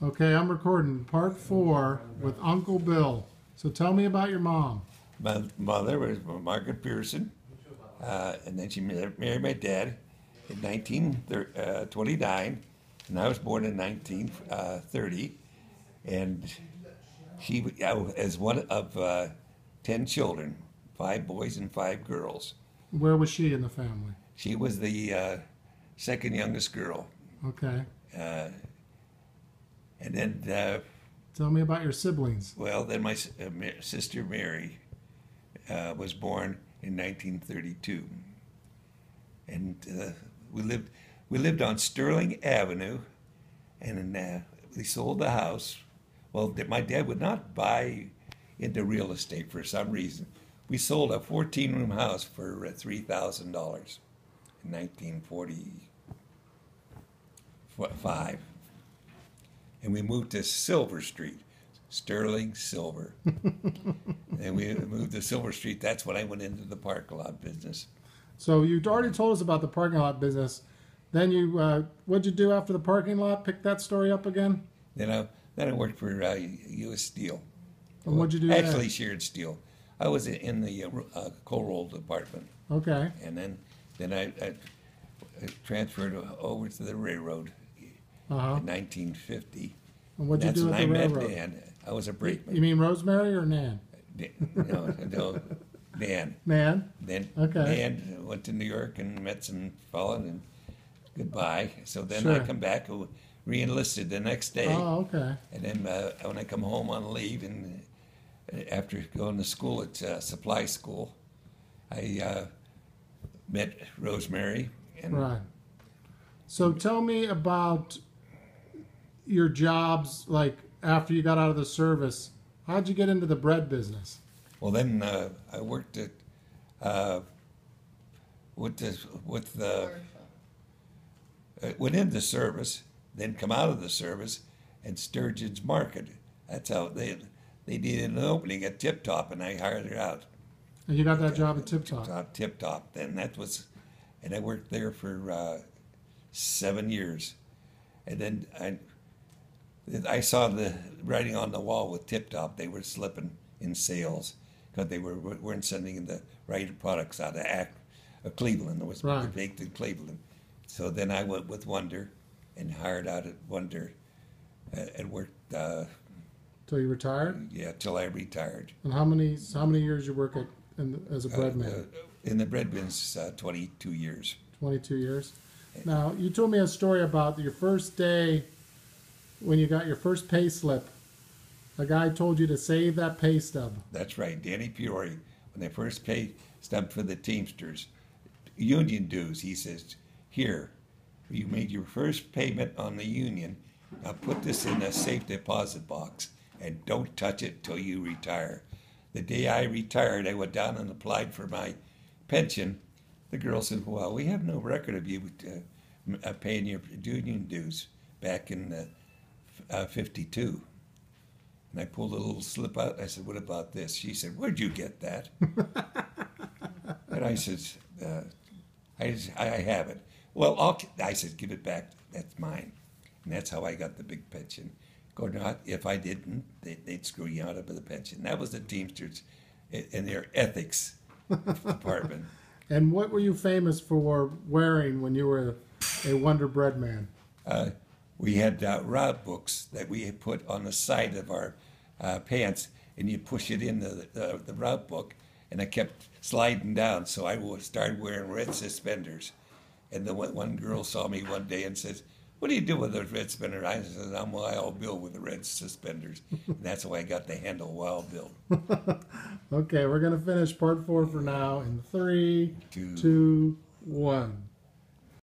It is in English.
Okay, I'm recording part 4 with Uncle Bill. So tell me about your mom. My mother was Margaret Pearson, and then she married my dad in 1929, and I was born in 1930. And she, as one of 10 children, 5 boys and 5 girls. Where was she in the family? She was the second youngest girl. Okay. And then, Tell me about your siblings. well, then my sister Mary was born in 1932, and we lived on Sterling Avenue, and we sold the house. Well, my dad would not buy into real estate for some reason. We sold a 14-room house for $3,000 in 1945. And we moved to Silver Street, Sterling Silver. And we moved to Silver Street. That's when I went into the parking lot business. So you already told us about the parking lot business. Then what'd you do after the parking lot? Pick that story up again. Then I worked for U.S. Steel. And what'd you do there? Actually, Shared Steel. I was in the coal roll department. Okay. And then I transferred over to the railroad in 1950. And what'd you do at the railroad? That's when I met Dan. I was a brakeman. You mean Rosemary or Nan? No, Dan. Nan? Then Okay. Dan went to New York and met some fella, and goodbye. So then Sure. I come back, re-enlisted the next day. Oh, okay. And then when I come home on leave, and after going to school at supply school, I met Rosemary. And Right. So tell me about your jobs, like after you got out of the service. How'd you get into the bread business? Well, then I worked at went into service, then come out of the service, and Sturgeon's Market. That's how they needed an opening at Tip Top, and I hired her out. And you got that job at Tip Top? Tip Top. Then and I worked there for 7 years, and then I saw the writing on the wall with Tip Top. They were slipping in sales because they weren't sending the right products out of Cleveland. It was Right. baked in Cleveland. So then I went with Wonder and hired out at Wonder and worked. Till you retired? Yeah, till I retired. And how many years you work as a bread man? In the bread business, 22 years. 22 years. Now, you told me a story about your first day when you got your first pay slip. A guy told you to save that pay stub. That's right, Danny Peoria. When they first paid stub for the Teamsters, union dues, he says, here, you made your first payment on the union. Now put this in a safe deposit box and don't touch it till you retire. The day I retired, I went down and applied for my pension. The girl said, well, we have no record of you paying your union dues back in 52. And I pulled a little slip out. I said, what about this? She said, where'd you get that? And I said, I have it. Well, I said, give it back. That's mine. And that's how I got the big pension. If I didn't, they'd screw you out of the pension. That was the Teamsters in their ethics department. And what were you famous for wearing when you were a Wonder Bread man? We had route books that we had put on the side of our pants, and you push it in the route book, and I kept sliding down, so I started wearing red suspenders. And then one girl saw me one day and says, what do you do with those red suspenders? I said, I'm Wild Bill with the red suspenders. And that's how I got the handle Wild Bill. Okay, we're going to finish part 4 for now in 3, 2, 1.